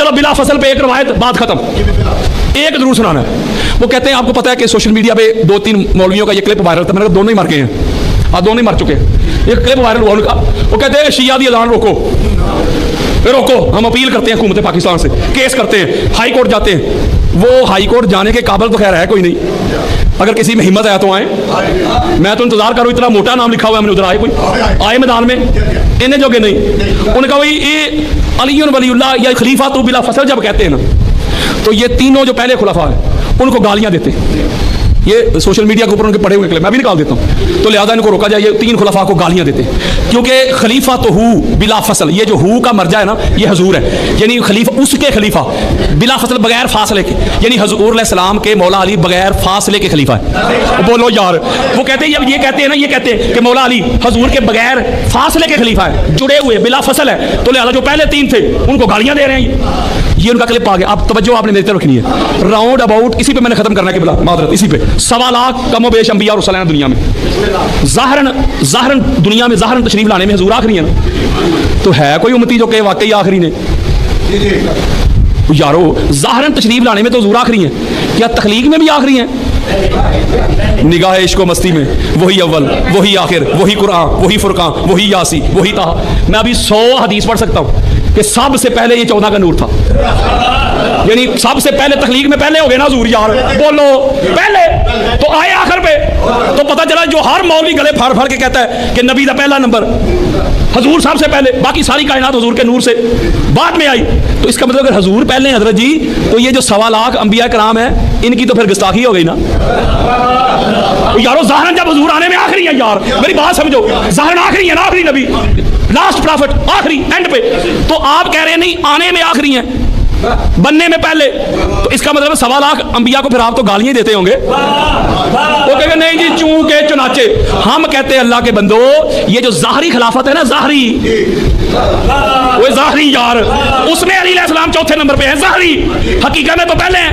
चलो बिला फसल पे एक रवायत, बात खत्म। एक जरूर सुनाना है। वो कहते हैं आपको पता है कि सोशल मीडिया पे 2-3 मौलवियों का ये क्लिप वायरल था, मैंने कहा दोनों ही मर गए हैं। हाँ, दोनों ही मर चुके हैं। एक क्लिप वायरल हुआ उनका, वो कहते हैं शिया दी अजान रोको, रोको, हम अपील करते हैं हुकूमत पाकिस्तान से, केस करते हैं, हाई कोर्ट जाते हैं। वो हाई कोर्ट जाने के काबिल तो खैर है कोई नहीं, अगर किसी में हिम्मत है तो आए। मैं तो इंतजार करूँ, इतना मोटा नाम लिखा हुआ है, मैंने उधर आए, कोई आए मैदान में, इन्हें जोगे नहीं। उन्होंने कहा भाई ये अली वलीउल्लाह या खलीफा तो बिला फसल जब कहते हैं ना, तो ये तीनों जो पहले खुलाफा है उनको गालियां देते हैं। ये सोशल मीडिया के ऊपर उनके पड़े हुए क्लिप मैं भी निकाल देता हूँ, तो लिहाजा इनको रोका जाए। ये 3 खुलाफा को गालियां देते हैं, क्योंकि खलीफा तो हु बिला फसल, ये जो हु का मर्जा है ना, ये हजूर है, यानी खलीफा उसके खलीफा, बिला फसल बगैर फासले के, यानी हजूर अलैहिस्सलाम के मौला अली बगैर फासले के खलीफा है। बोलो यार, वो कहते हैं, ये कहते हैं ना, ये कहते हैं कि मौला अली हजूर के बगैर फासले के खलीफा है, जुड़े हुए बिला फसल है, तो लिहाजा जो पहले 3 थे उनको गालियां दे रहे हैं। ये उनका क्लिप आ गया। अब तवज्जो आपने मेरी तरफ रखनी है, राउंड अबाउट इसी पे मैंने खत्म करना है कि मादरत, इसी पे 1.25 लाख कमो बेश अंबिया और रसूल दुनिया में, ज़ाहरन दुनिया में ज़ाहरन तशरीफ लाने में हजूर आखिरी है ना, तो है कोई उम्मती जो कि वाकई आखिरी ने? यारो ज़ाहरन तशरीफ लाने में तो हजूर आखिरी है, क्या तखलीक में भी आखिरी है? निगाह इश्क मस्ती में वही अव्वल, वही आखिर, वही कुरान, वही फुरकान, वही यासी, वही ताहा। मैं अभी 100 हदीस पढ़ सकता हूँ कि सबसे पहले ये 14 का नूर था, यानी सबसे पहले तखलीक में पहले हो गए ना हजूर। यार बोलो पहले तो आए आखिर पे, तो पता चला जो हर मौलवी गले फाड़ फाड़ के कहता है कि नबी का पहला नंबर हजूर साहब से पहले, बाकी सारी कायनात हजूर के नूर से बाद में आई। तो इसका मतलब अगर हजूर पहले हैं हजरत जी, तो ये जो 1.25 लाख अंबिया कराम है इनकी तो फिर गुस्ताखी हो गई ना। यारो ज़ाहरन जब हजूर आने में आखिरी है, यार मेरी बात समझो, ज़ाहरन आखिरी है ना, आखिरी नबी, लास्ट प्रॉफिट, आखिरी एंड पे, तो आप कह रहे हैं नहीं आने में आखिरी हैं, बनने में पहले, तो इसका मतलब 1.25 लाख अंबिया को फिर आप तो गालियां देते होंगे। वो कहेंगे नहीं जी चूं के चुनाचे। हम कहते हैं अल्लाह के बंदो, ये जो ज़ाहरी खिलाफत है ना, ज़ाहरी, वो ज़ाहरी यार, उसमें अली अलैहिस्सलाम 4थे नंबर पे है, ज़ाहरी, हकीकत में तो पहले है।